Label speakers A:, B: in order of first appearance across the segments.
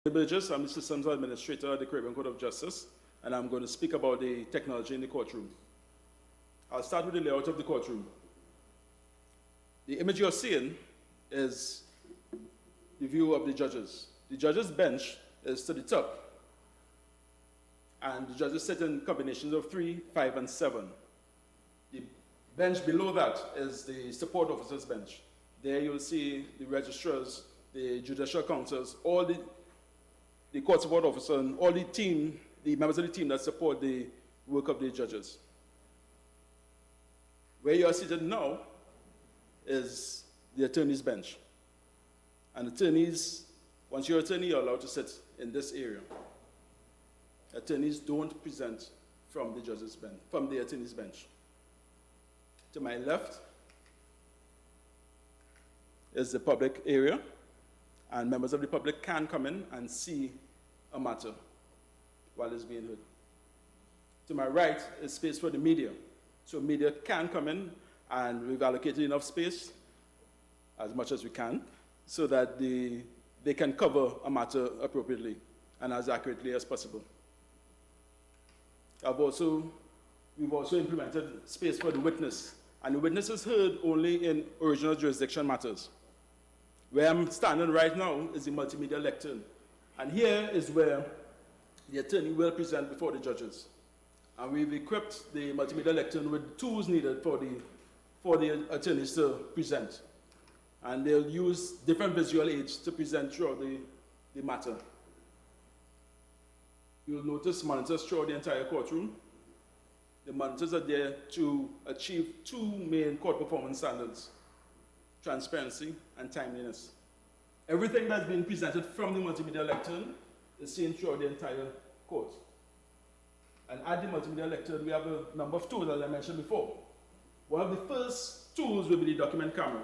A: Burgess, I'm the Systems Administrator at the Caribbean Court of Justice, and I'm going to speak about the technology in the courtroom. I'll start with the layout of the courtroom. The image you're seeing is the view of the judges. The judges' bench is to the top, and the judges sit in combinations of 3, 5, and 7. The bench below that is the support officers' bench. There you'll see the registrars, the judicial counsels, all the court support officer, and all the team, the members of the team that support the work of the judges. Where you are seated now is the attorney's bench. And attorneys, once you're an attorney, you're allowed to sit in this area. Attorneys don't present from the judge's bench, from the attorney's bench. To my left is the public area, and members of the public can come in and see a matter while it's being heard. To my right is space for the media. So media can come in, and we've allocated enough space, as much as we can, so that they can cover a matter appropriately and as accurately as possible. We've also implemented space for the witness, and the witness is heard only in original jurisdiction matters. Where I'm standing right now is the multimedia lectern, and here is where the attorney will present before the judges. And we've equipped the multimedia lectern with tools needed for the attorneys to present. And they'll use different visual aids to present throughout the matter. You'll notice monitors throughout the entire courtroom. The monitors are there to achieve 2 main court performance standards: transparency and timeliness. Everything that's being presented from the multimedia lectern is seen throughout the entire court. And at the multimedia lectern, we have a number of tools, as I mentioned before. One of the first tools will be the document camera,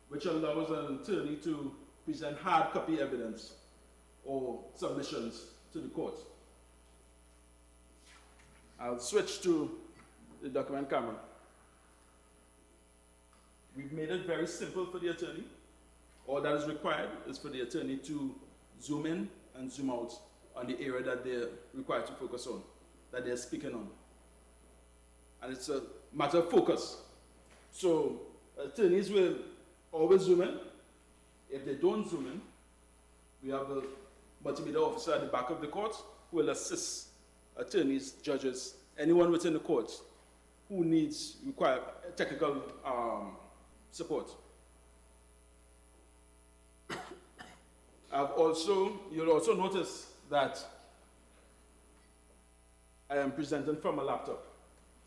A: which allows an attorney to present hard copy evidence or submissions to the court. I'll switch to the document camera. We've made it very simple for the attorney. All that is required is for the attorney to zoom in and zoom out on the area that they're required to focus on, that they're speaking on. And it's a matter of focus. So attorneys will always zoom in. If they don't zoom in, we have a multimedia officer at the back of the court who will assist attorneys, judges, anyone within the court who require technical support. You'll also notice that I am presenting from a laptop.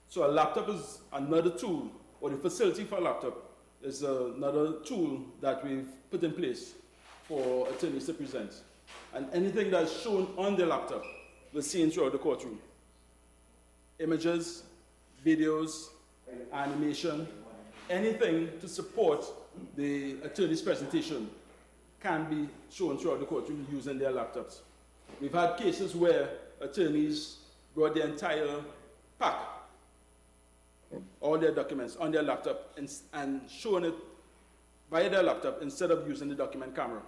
A: So a laptop is another tool, or the facility for a laptop is another tool that we've put in place for attorneys to present. And anything that's shown on the laptop we're seen throughout the courtroom. Images, videos, animation, anything to support the attorney's presentation can be shown throughout the courtroom using their laptops. We've had cases where attorneys brought the entire pack, all their documents on their laptop and showing it via their laptop instead of using the document camera.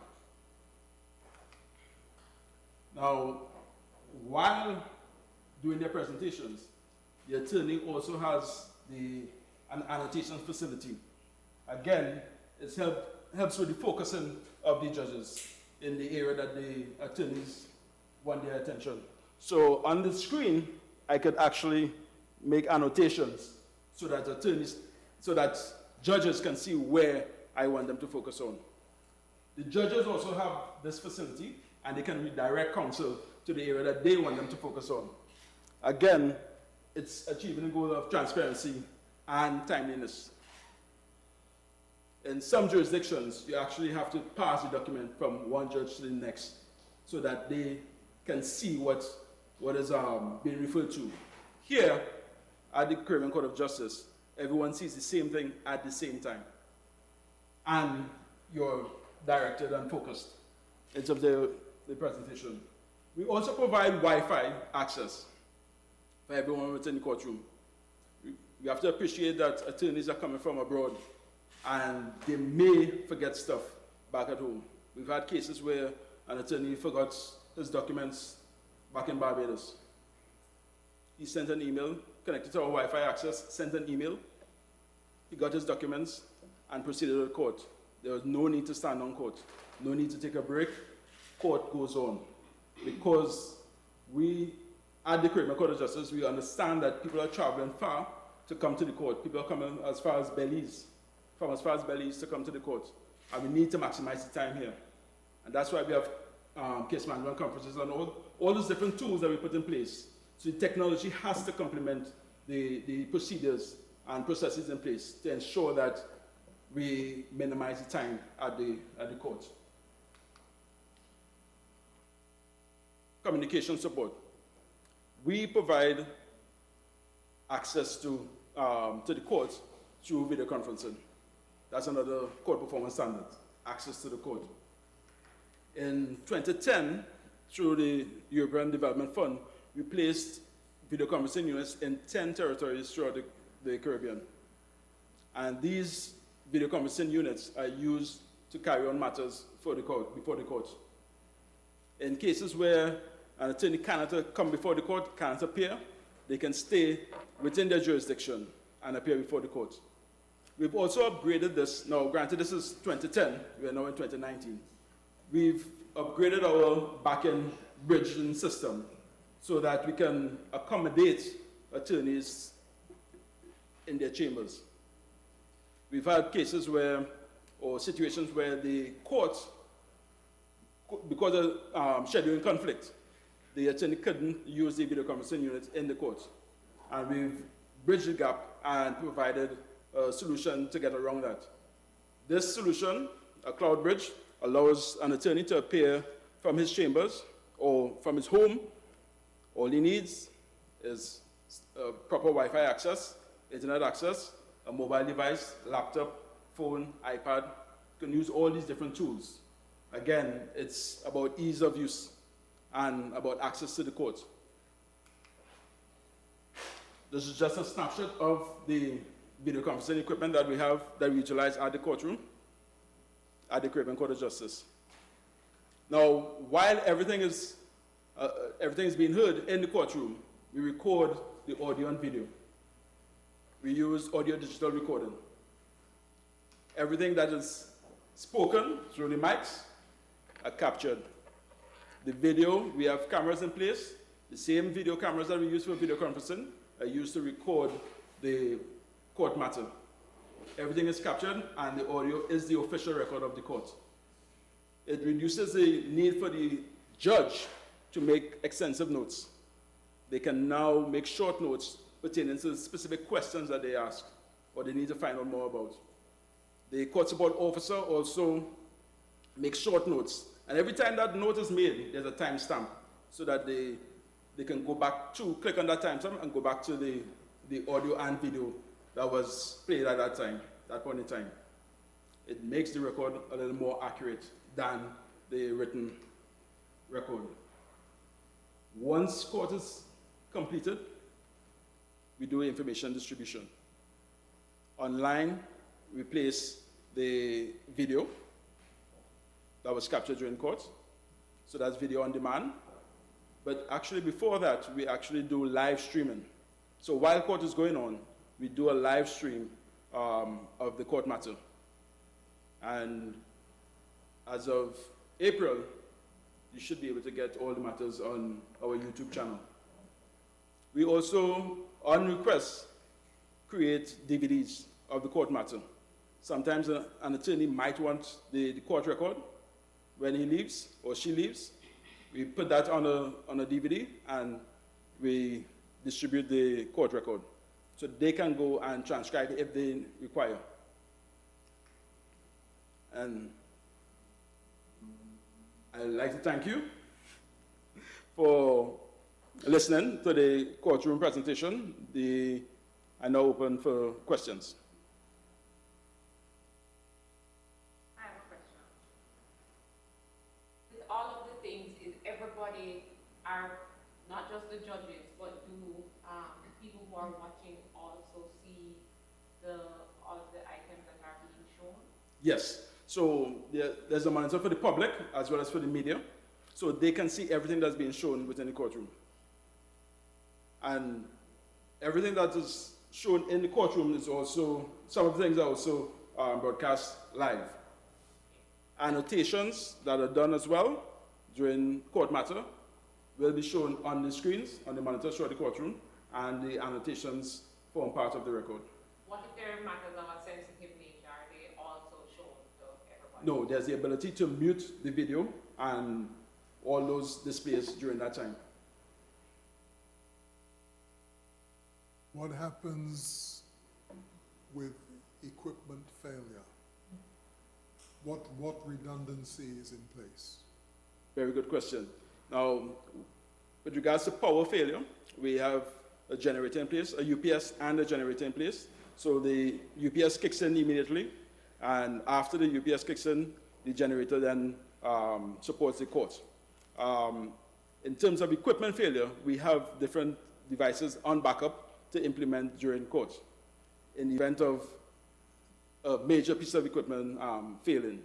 A: Now, while doing their presentations, the attorney also has an annotation facility. Again, it helps with the focusing of the judges in the area that the attorneys want their attention. So on the screen, I could actually make annotations so that judges can see where I want them to focus on. The judges also have this facility, and they can redirect counsel to the area that they want them to focus on. Again, it's achieving the goal of transparency and timeliness. In some jurisdictions, you actually have to pass the document from one judge to the next so that they can see what is being referred to. Here, at the Caribbean Court of Justice, everyone sees the same thing at the same time. And you're directed and focused in terms of the presentation. We also provide Wi-Fi access for everyone within the courtroom. You have to appreciate that attorneys are coming from abroad and they may forget stuff back at home. We've had cases where an attorney forgot his documents back in Barbados. He sent an email, connected to our Wi-Fi access, sent an email. He got his documents and proceeded to court. There was no need to stand on court, no need to take a break. Court goes on. Because we, at the Caribbean Court of Justice, we understand that people are traveling far to come to the court. People are coming as far as Belize, to come to the court. And we need to maximize the time here. And that's why we have case management conferences and all those different tools that we put in place. So the technology has to complement the procedures and processes in place to ensure that we minimize the time at the court. Communication support. We provide access to the court through video conferencing. That's another court performance standard, access to the court. In 2010, through the European Development Fund, we placed video conferencing units in 10 territories throughout the Caribbean. And these video conferencing units are used to carry on matters before the court. In cases where an attorney cannot come before the court, cannot appear, they can stay within their jurisdiction and appear before the court. We've also upgraded this. Now, granted, this is 2010. We are now in 2019. We've upgraded our back-end bridging system so that we can accommodate attorneys in their chambers. We've had cases or situations where the court, because of scheduling conflict, the attorney couldn't use the video conferencing unit in the court. And we've bridged the gap and provided a solution to get around that. This solution, a cloud bridge, allows an attorney to appear from his chambers or from his home. All he needs is proper Wi-Fi access, internet access, a mobile device, laptop, phone, iPad. You can use all these different tools. Again, it's about ease of use and about access to the court. This is just a snapshot of the video conferencing equipment that we have, that we utilize at the courtroom, at the Caribbean Court of Justice. Now, while everything is being heard in the courtroom, we record the audio and video. We use audio-digital recording. Everything that is spoken through the mics are captured. The video, we have cameras in place. The same video cameras that we use for video conferencing are used to record the court matter. Everything is captured, and the audio is the official record of the court. It reduces the need for the judge to make extensive notes. They can now make short notes pertaining to specific questions that they ask or they need to find out more about. The court support officer also makes short notes. And every time that note is made, there's a timestamp so that they can go back to, click on that timestamp and go back to the audio and video that was played at that point in time. It makes the record a little more accurate than the written record. Once court is completed, we do information distribution. Online, we place the video that was captured during court. So that's video on demand. But actually before that, we actually do live streaming. So while court is going on, we do a live stream of the court matter. And as of April, you should be able to get all the matters on our YouTube channel. We also, on request, create DVDs of the court matter. Sometimes an attorney might want the court record when he leaves or she leaves. We put that on a DVD and we distribute the court record. So they can go and transcribe it if they require. And I'd like to thank you for listening to the courtroom presentation. I now open for questions.
B: I have a question. With all of the things, is everybody, not just the judges, but do people who are watching also see all of the items that are being shown?
A: Yes. So there's a monitor for the public as well as for the media, so they can see everything that's being shown within the courtroom. And everything that is shown in the courtroom is also, some of the things are also broadcast live. Annotations that are done as well during court matter will be shown on the screens, on the monitors throughout the courtroom, and the annotations form part of the record.
B: What if there are matters of a sensitive nature? Are they also shown to everybody?
A: No, there's the ability to mute the video and all those displays during that time.
C: What happens with equipment failure? What redundancy is in place?
A: Very good question. Now, with regards to power failure, we have a generator in place, a UPS and a generator in place. So the UPS kicks in immediately, and after the UPS kicks in, the generator then supports the court. In terms of equipment failure, we have different devices on backup to implement during court in the event of a major piece of equipment failing.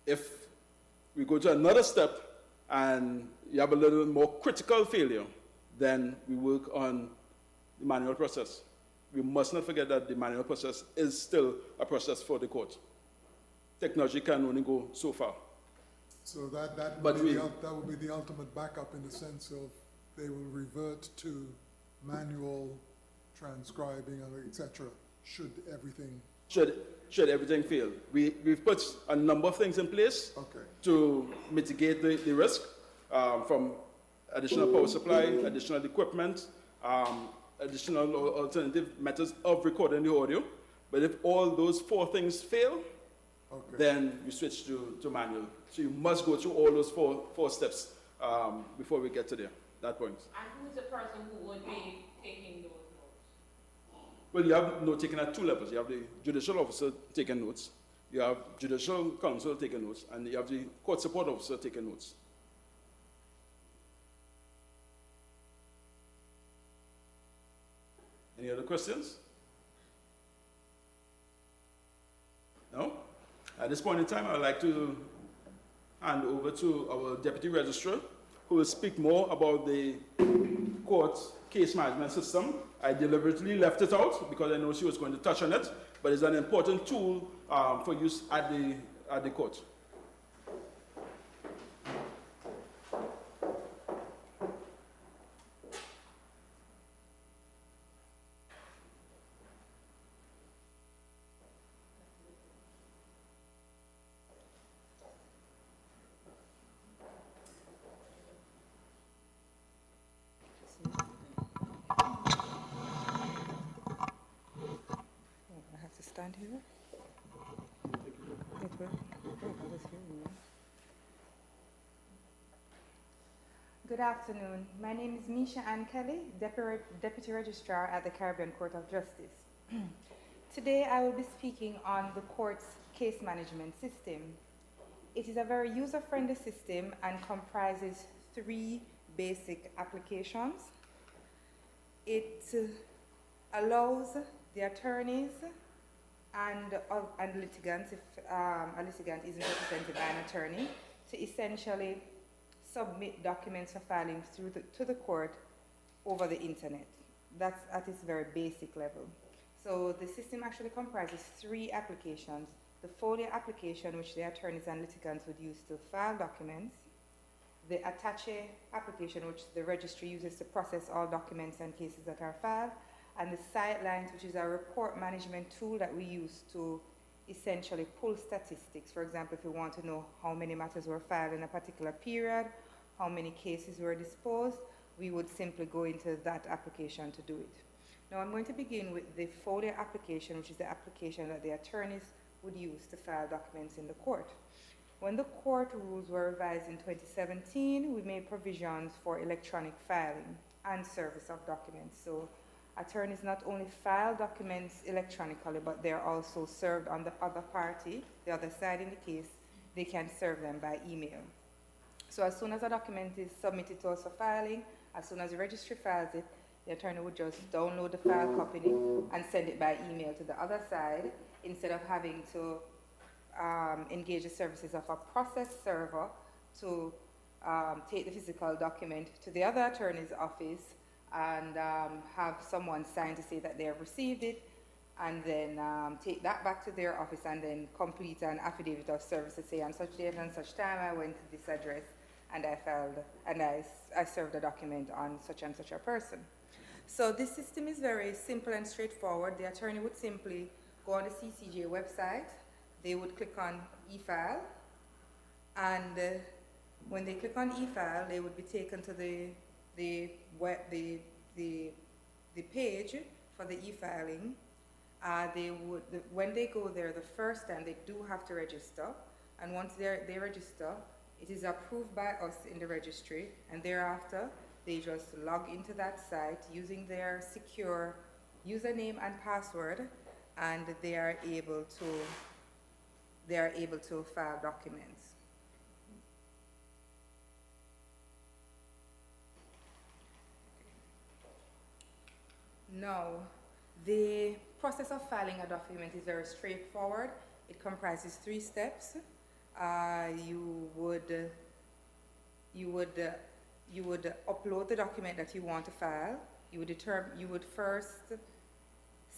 A: If we go to another step and you have a little more critical failure, then we work on the manual process. We must not forget that the manual process is still a process for the court. Technology can only go so far.
C: So that would be the ultimate backup, in the sense of they will revert to manual transcribing, etc. should everything...
A: Should everything fail. We've put a number of things in place to mitigate the risk, from additional power supply, additional equipment, additional alternative methods of recording the audio. But if all those 4 things fail, then you switch to manual. So you must go through all those four steps before we get to that point.
B: And who is the person who would be taking those notes?
A: Well, you have note taking at 2 levels. You have the judicial officer taking notes, you have judicial counsel taking notes, and you have the court support officer taking notes. Any other questions? No? At this point in time, I would like to hand over to our deputy registrar, who will speak more about the court case management system. I deliberately left it out because I know she was going to touch on it, but it's an important tool for use at the court.
D: Stand here. Good afternoon. My name is Misha Ann Kelly, Deputy Registrar at the Caribbean Court of Justice. Today I will be speaking on the court's case management system. It is a very user-friendly system and comprises 3 basic applications. It allows the attorneys and litigants, if a litigant isn't represented by an attorney, to essentially submit documents for filing to the court over the internet. That's at its very basic level. So the system actually comprises 3 applications. The folio application, which the attorneys and litigants would use to file documents. The attaché application, which the registry uses to process all documents and cases that are filed. And the sidelines, which is a report management tool that we use to essentially pull statistics. For example, if we want to know how many matters were filed in a particular period, how many cases were disposed, we would simply go into that application to do it. Now I'm going to begin with the folio application, which is the application that the attorneys would use to file documents in the court. When the court rules were revised in 2017, we made provisions for electronic filing and service of documents. So attorneys not only file documents electronically, but they're also served on the other party, the other side in the case, they can serve them by email. So as soon as a document is submitted to us for filing, as soon as the registry files it, the attorney would just download the file, copy it, and send it by email to the other side, instead of having to engage the services of a process server to take the physical document to the other attorney's office and have someone sign to say that they have received it, and then take that back to their office and then complete an affidavit of service to say on such date and such time I went to this address and I filed and I served the document on such and such a person. So this system is very simple and straightforward. The attorney would simply go on the CCJ website, they would click on e-file, and when they click on e-file, they would be taken to the page for the e-filing. When they go there the first time, they do have to register, and once they register, it is approved by us in the registry, and thereafter they just log into that site using their secure username and password, and they are able to file documents. Now, the process of filing a document is very straightforward. It comprises 3 steps. You would upload the document that you want to file. You would first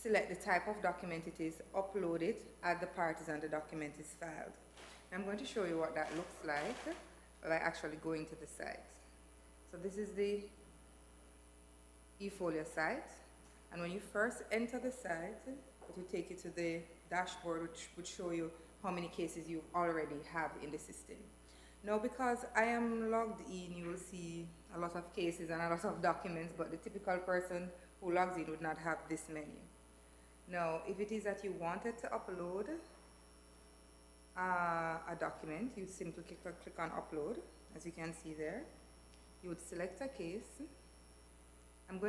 D: select the type of document it is, upload it, add the parties, and the document is filed. I'm going to show you what that looks like by actually going to the site. So this is the eFolia site, and when you first enter the site, it will take you to the dashboard, which would show you how many cases you already have in the system. Now, because I am logged in, you will see a lot of cases and a lot of documents, but the typical person who logs in would not have this menu. Now, if it is that you wanted to upload a document, you simply click on upload, as you can see there. You would select a case. I'm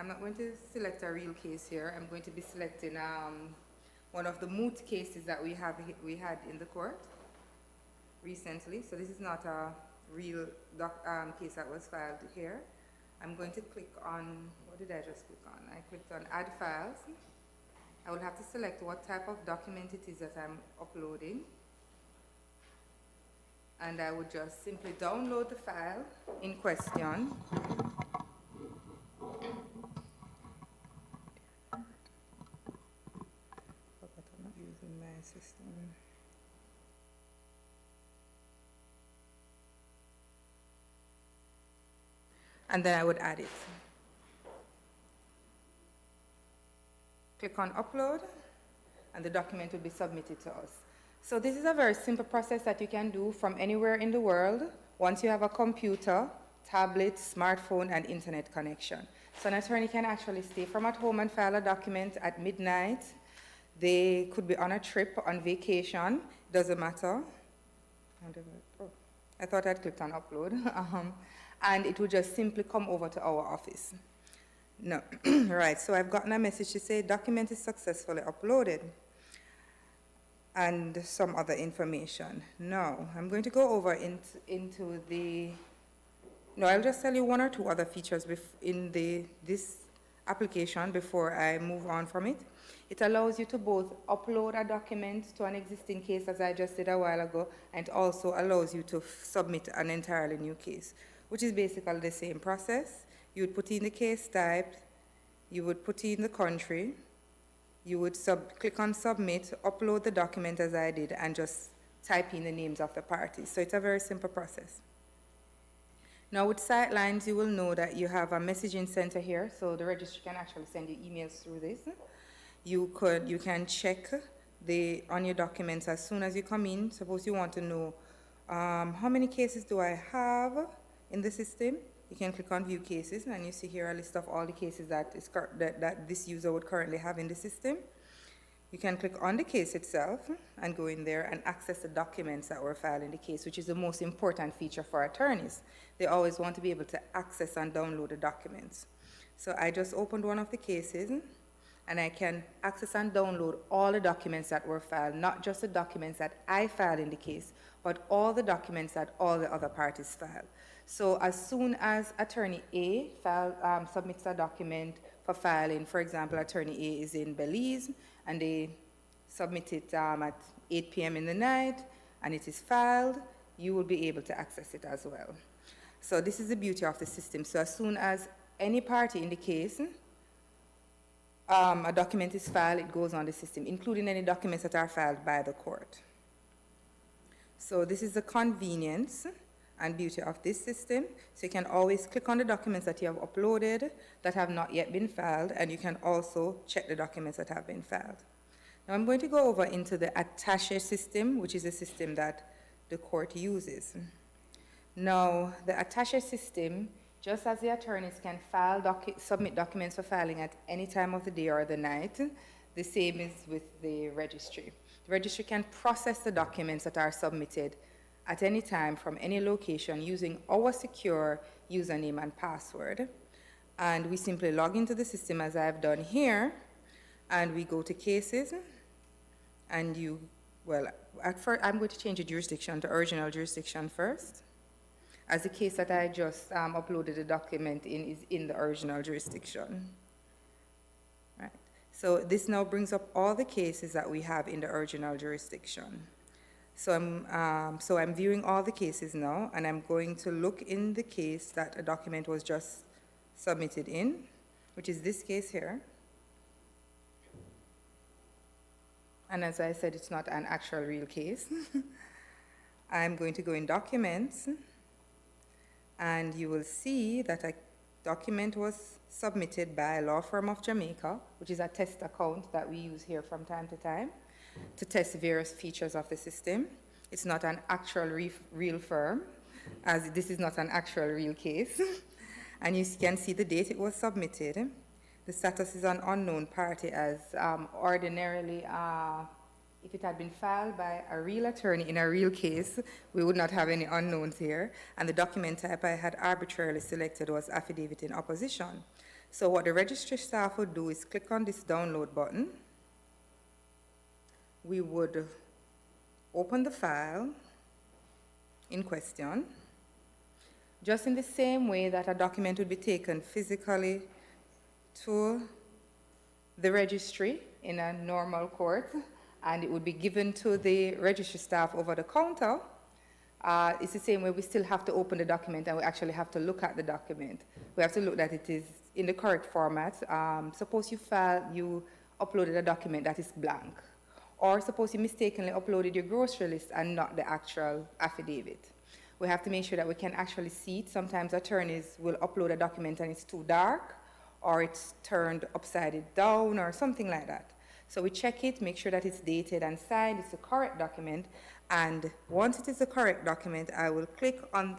D: not going to select a real case here. I'm going to be selecting one of the moot cases that we had in the court recently. So this is not a real case that was filed here. I'm going to click on, what did I just click on? I clicked on add files. I will have to select what type of document it is that I'm uploading. And I would just simply download the file in question. But I'm not using my system. And then I would add it. Click on upload, and the document will be submitted to us. So this is a very simple process that you can do from anywhere in the world once you have a computer, tablet, smartphone, and internet connection. So an attorney can actually stay from at home and file a document at midnight. They could be on a trip, on vacation, doesn't matter. Oh, I thought I'd clicked on upload. And it would just simply come over to our office. No, right, so I've gotten a message to say document is successfully uploaded and some other information. Now, I'm going to go over into the, no, I'll just tell you 1 or 2 other features in this application before I move on from it. It allows you to both upload a document to an existing case, as I just did a while ago, and also allows you to submit an entirely new case, which is basically the same process. You would put in the case type, you would put in the country, you would click on submit, upload the document as I did, and just type in the names of the parties. So it's a very simple process. Now with Sightlines, you will know that you have a messaging center here, so the registry can actually send you emails through this. You can check on your documents as soon as you come in. Suppose you want to know how many cases do I have in the system. You can click on view cases, and you see here a list of all the cases that this user would currently have in the system. You can click on the case itself and go in there and access the documents that were filed in the case, which is the most important feature for attorneys. They always want to be able to access and download the documents. So I just opened one of the cases, and I can access and download all the documents that were filed, not just the documents that I filed in the case, but all the documents that all the other parties filed. So as soon as Attorney A submits a document for filing, for example, Attorney A is in Belize, and they submit it at 8 p.m. in the night and it is filed, you will be able to access it as well. So this is the beauty of the system. So as soon as any party in the case, a document is filed, it goes on the system, including any documents that are filed by the court. So this is the convenience and beauty of this system. So you can always click on the documents that you have uploaded that have not yet been filed, and you can also check the documents that have been filed. Now I'm going to go over into the attaché system, which is a system that the court uses. Now, the attaché system, just as the attorneys can submit documents for filing at any time of the day or the night, the same is with the registry. The registry can process the documents that are submitted at any time from any location using our secure username and password. And we simply log into the system as I've done here, and we go to cases, and at first I'm going to change the jurisdiction to original jurisdiction first, as the case that I just uploaded the document in is in the original jurisdiction. Right. So this now brings up all the cases that we have in the original jurisdiction. So I'm viewing all the cases now, and I'm going to look in the case that a document was just submitted in, which is this case here. And as I said, it's not an actual real case. I'm going to go in Documents, and you will see that a document was submitted by a law firm of Jamaica, which is a test account that we use here from time to time to test various features of the system. It's not an actual real firm, as this is not an actual real case. And you can see the date it was submitted. The status is an unknown party, as ordinarily, if it had been filed by a real attorney in a real case, we would not have any unknowns here. And the document type I had arbitrarily selected was affidavit in opposition. So what the registry staff would do is click on this download button. We would open the file in question, just in the same way that a document would be taken physically to the registry in a normal court, and it would be given to the registry staff over the counter. It's the same way we still have to open the document, and we actually have to look at the document. We have to look that it is in the correct format. Suppose you uploaded a document that is blank, or suppose you mistakenly uploaded your grocery list and not the actual affidavit. We have to make sure that we can actually see it. Sometimes attorneys will upload a document and it's too dark, or it's turned upside down, or something like that. So we check it, make sure that it's dated and signed, it's the correct document, and once it is the correct document, I will click on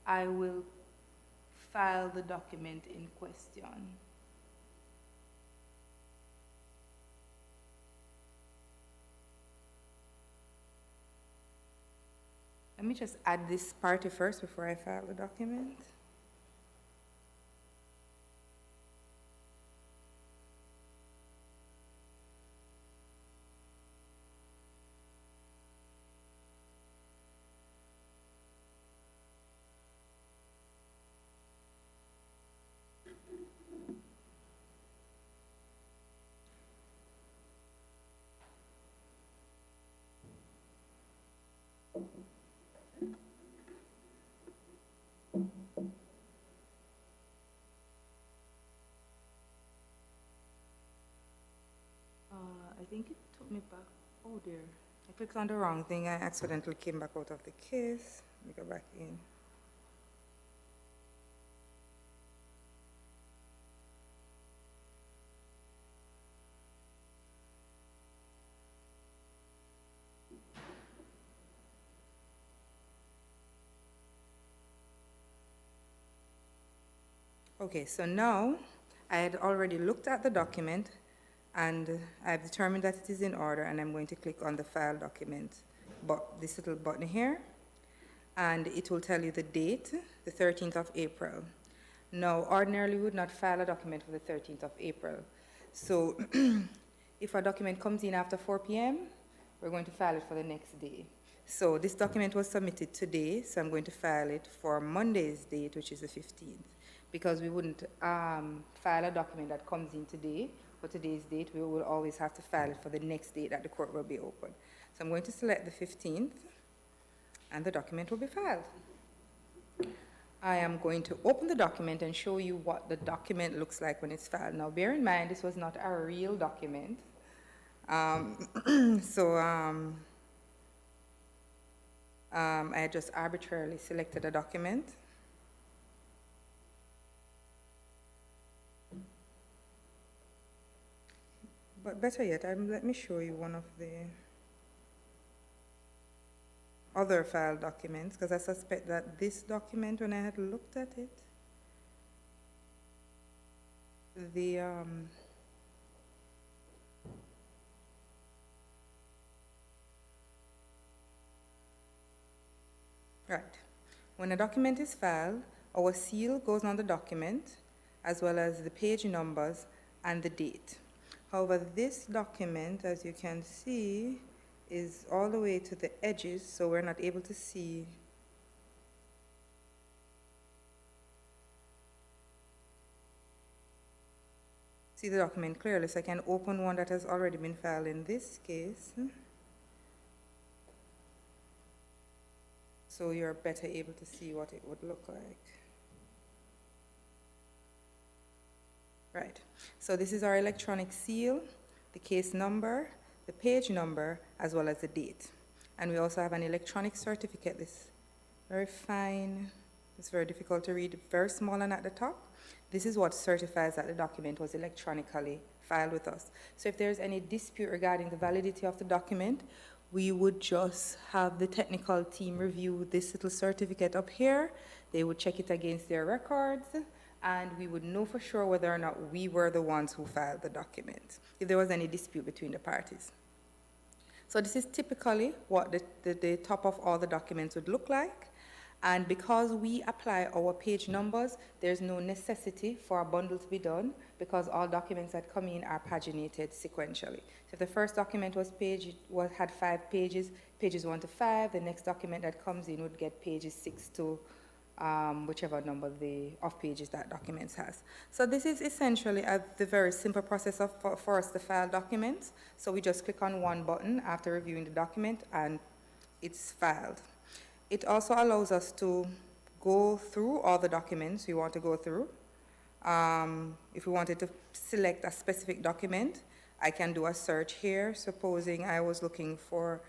D: I will file the document in question. Let me just add this party first before I file the document. I think it took me back. Oh dear. I clicked on the wrong thing. I accidentally came back out of the case. Let me go back in. Okay, so now I had already looked at the document, and I've determined that it is in order, and I'm going to click on the file document, but this little button here, and it will tell you the date, the 13th of April. Now, ordinarily, we would not file a document for the 13th of April. So if a document comes in after 4 p.m., we're going to file it for the next day. So this document was submitted today, so I'm going to file it for Monday's date, which is the 15th. Because we wouldn't file a document that comes in today, for today's date, we will always have to file it for the next date that the court will be open. So I'm going to select the 15th, and the document will be filed. I am going to open the document and show you what the document looks like when it's filed. Now, bear in mind, this was not a real document. I just arbitrarily selected a document. But better yet, let me show you one of the other file documents, because I suspect that this document, when I had looked at it, right. When a document is filed, our seal goes on the document, as well as the page numbers and the date. However, this document, as you can see, is all the way to the edges, so we're not able to see the document clearly. So I can open one that has already been filed in this case. So you're better able to see what it would look like. Right, so this is our electronic seal, the case number, the page number, as well as the date. And we also have an electronic certificate, this very fine, it's very difficult to read, very small and at the top. This is what certifies that the document was electronically filed with us. So if there's any dispute regarding the validity of the document, we would just have the technical team review this little certificate up here. They would check it against their records, and we would know for sure whether or not we were the ones who filed the document, if there was any dispute between the parties. So this is typically what the top of all the documents would look like. And because we apply our page numbers, there's no necessity for a bundle to be done, because all documents that come in are paginated sequentially. So if the first document had 5 pages, pages 1 to 5, the next document that comes in would get pages 6 to whichever number of pages that document has. So this is essentially the very simple process for us to file documents. So we just click on one button after reviewing the document, and it's filed. It also allows us to go through all the documents we want to go through. If we wanted to select a specific document, I can do a search here. Supposing I was looking for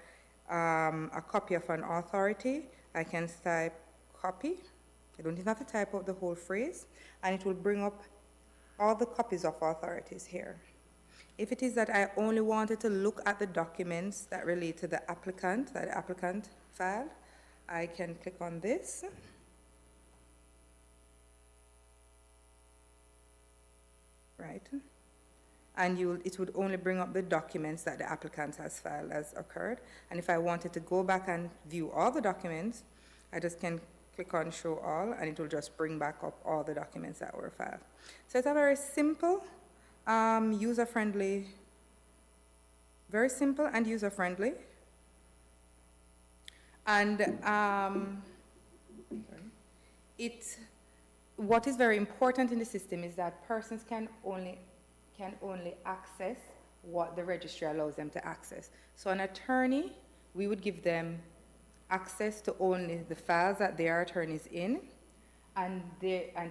D: a copy of an authority, I can type copy. I don't even have to type out the whole phrase, and it will bring up all the copies of authorities here. If it is that I only wanted to look at the documents that relate to the applicant, that the applicant filed, I can click on this. Right. And it would only bring up the documents that the applicant has filed as occurred. And if I wanted to go back and view all the documents, I just can click on show all, and it will just bring back up all the documents that were filed. So it's a very simple, user-friendly, very simple and user-friendly. And what is very important in the system is that persons can only access what the registry allows them to access. So an attorney, we would give them access to only the files that their attorney is in, and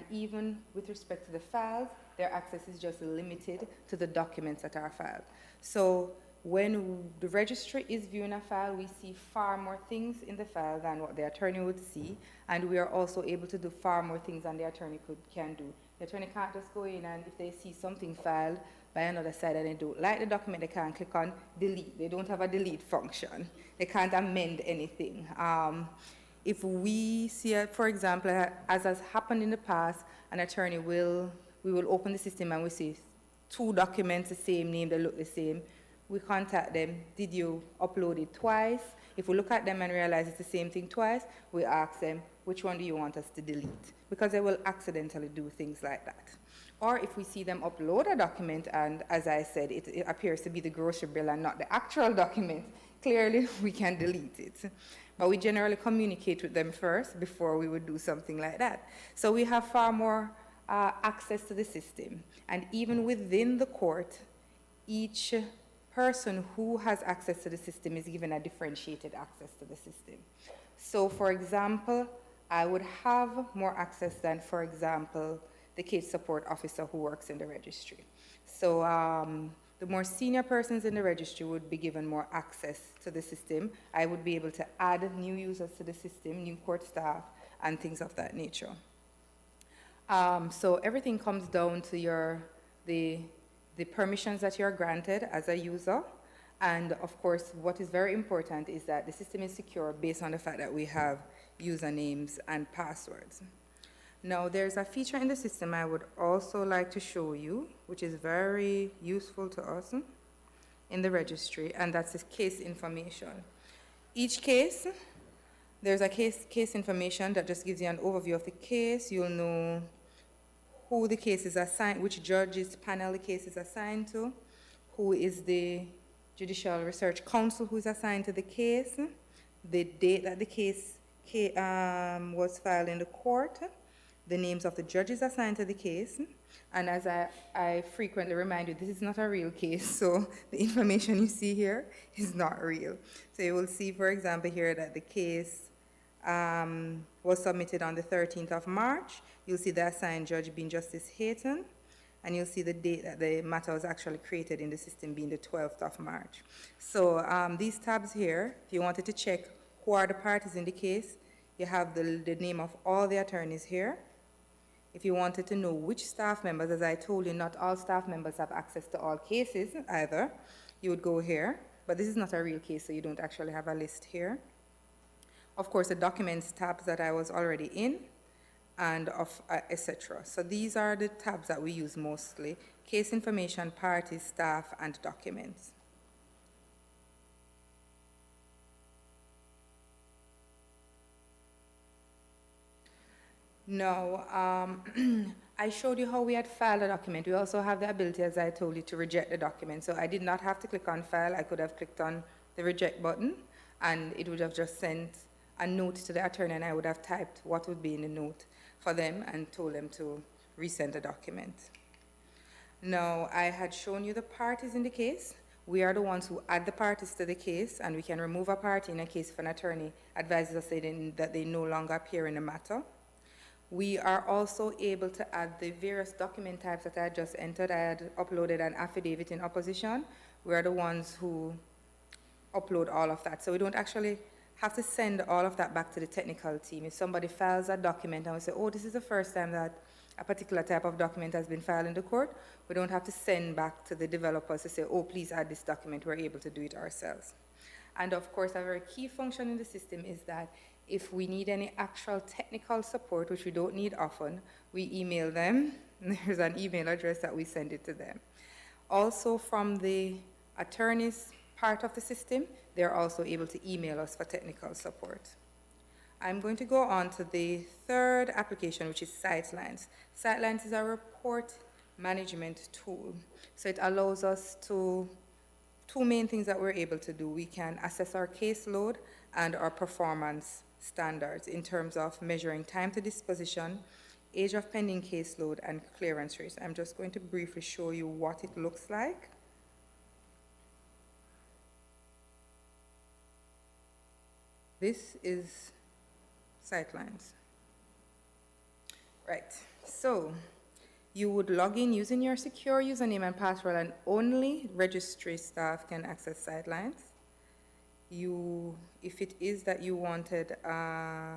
D: even with respect to the files, their access is just limited to the documents that are filed. So when the registry is viewing a file, we see far more things in the file than what the attorney would see, and we are also able to do far more things than the attorney can do. The attorney can't just go in, and if they see something filed by another side and they don't like the document, they can't click on delete. They don't have a delete function. They can't amend anything. If we see, for example, as has happened in the past, an attorney we will open the system and we see 2 documents, the same name, they look the same. We contact them, did you upload it twice? If we look at them and realize it's the same thing twice, we ask them, which one do you want us to delete? Because they will accidentally do things like that. Or if we see them upload a document and, as I said, it appears to be the grocery bill and not the actual document, clearly we can delete it. But we generally communicate with them first before we would do something like that. So we have far more access to the system. And even within the court, each person who has access to the system is given a differentiated access to the system. So, for example, I would have more access than, for example, the case support officer who works in the registry. So the more senior persons in the registry would be given more access to the system. I would be able to add new users to the system, new court staff, and things of that nature. So everything comes down to the permissions that you're granted as a user. And of course, what is very important is that the system is secure based on the fact that we have usernames and passwords. Now, there's a feature in the system I would also like to show you, which is very useful to us in the registry, and that's the case information. Each case, there's a case information that just gives you an overview of the case. You'll know who the case is assigned, which judge's panel the case is assigned to, who is the Judicial Research Council who is assigned to the case, the date that the case was filed in the court, the names of the judges assigned to the case, and as I frequently remind you, this is not a real case, so the information you see here is not real. So you will see, for example, here that the case was submitted on the 13th of March. You'll see the assigned judge being Justice Hayton, and you'll see the date that the matter was actually created in the system being the 12th of March. So these tabs here, if you wanted to check who are the parties in the case, you have the name of all the attorneys here. If you wanted to know which staff members, as I told you, not all staff members have access to all cases either, you would go here. But this is not a real case, so you don't actually have a list here. Of course, the documents tabs that I was already in, and etc. So these are the tabs that we use mostly: case information, parties, staff, and documents. Now, I showed you how we had filed a document. We also have the ability, as I told you, to reject the document. So I did not have to click on file. I could have clicked on the reject button, and it would have just sent a note to the attorney, and I would have typed what would be in the note for them and told them to resend the document. Now, I had shown you the parties in the case. We are the ones who add the parties to the case, and we can remove a party in a case if an attorney advises us that they no longer appear in the matter. We are also able to add the various document types that I just entered. I had uploaded an affidavit in opposition. We are the ones who upload all of that. So we don't actually have to send all of that back to the technical team. If somebody files a document and we say, oh, this is the first time that a particular type of document has been filed in the court, we don't have to send back to the developers to say, oh, please add this document. We're able to do it ourselves. And of course, a very key function in the system is that if we need any actual technical support, which we don't need often, we email them. There's an email address that we send it to them. Also, from the attorney's part of the system, they're also able to email us for technical support. I'm going to go on to the third application, which is Sightlines. Sightlines is a report management tool. So it allows us to two main things that we're able to do. We can assess our caseload and our performance standards in terms of measuring time to disposition, age of pending caseload, and clearance rates. I'm just going to briefly show you what it looks like. This is Sightlines. Right, so you would log in using your secure username and password, and only registry staff can access Sightlines. If it is that you wanted a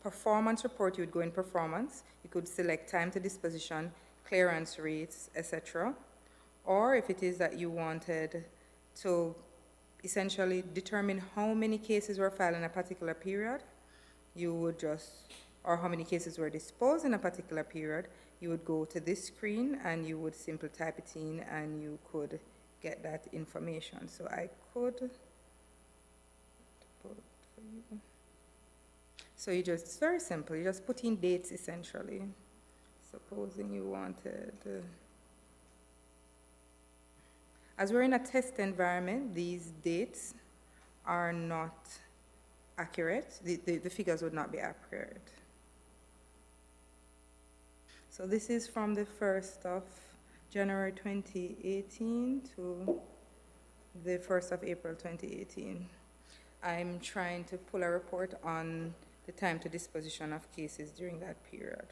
D: performance report, you would go in performance. You could select time to disposition, clearance rates, etc. Or if it is that you wanted to essentially determine how many cases were filed in a particular period, you would or how many cases were disposed in a particular period, you would go to this screen and you would simply type it in and you could get that information. So I could. So it's very simple. You just put in dates essentially. Supposing you wanted, as we're in a test environment, these dates are not accurate. The figures would not be accurate. So this is from the 1st of January 2018 to the 1st of April 2018. I'm trying to pull a report on the time to disposition of cases during that period.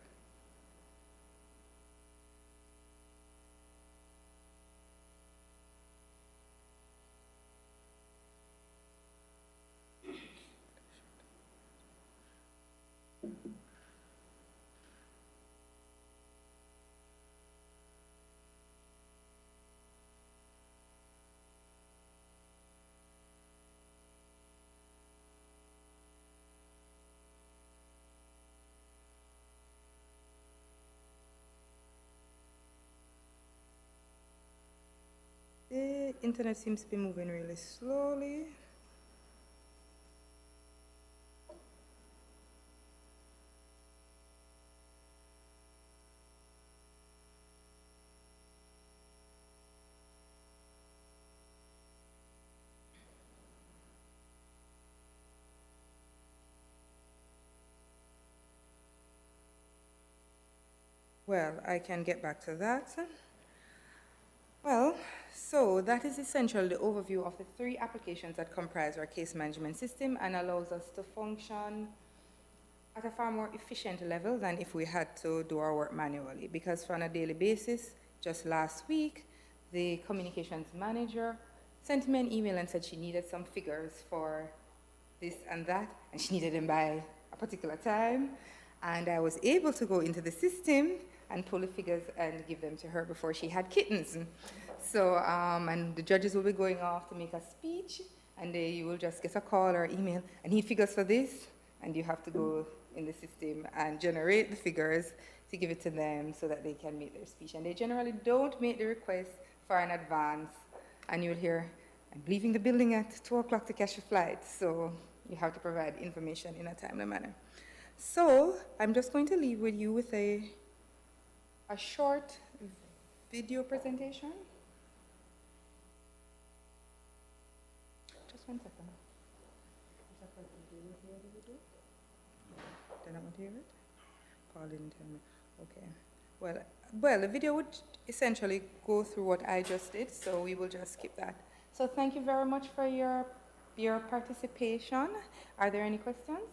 D: The internet seems to be moving really slowly. Well, I can get back to that. Well, so that is essentially the overview of the 3 applications that comprise our case management system and allows us to function at a far more efficient level than if we had to do our work manually. Because on a daily basis, just last week, the communications manager sent me an email and said she needed some figures for this and that, and she needed them by a particular time. And I was able to go into the system and pull the figures and give them to her before she had kittens. So, and the judges will be going off to make a speech, and you will just get a call or email, I need figures for this, and you have to go in the system and generate the figures to give it to them so that they can make their speech. And they generally don't make the request far in advance, and you'll hear, I'm leaving the building at 2 o'clock to catch a flight, so you have to provide information in a timely manner. So, I'm just going to leave with you with a short video presentation. Just 1 second. Did I not hear it? Paul didn't tell me. Okay. Well, the video would essentially go through what I just did, so we will just skip that. So thank you very much for your participation. Are there any questions?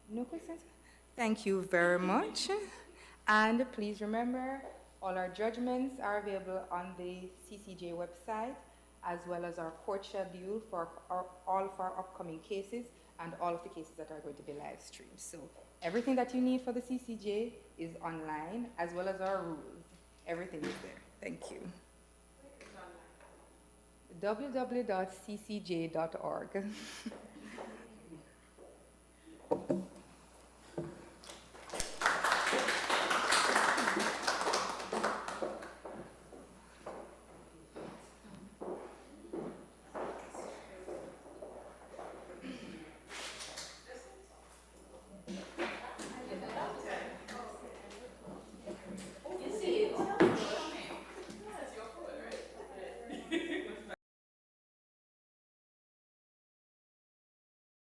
D: No questions? Thank you very much. And please remember, all our judgments are available on the CCJ website, as well as our court schedule for all of our upcoming cases and all of the cases that are going to be live streamed. So everything that you need for the CCJ is online, as well as our rules. Everything is there. Thank you. www.ccj.org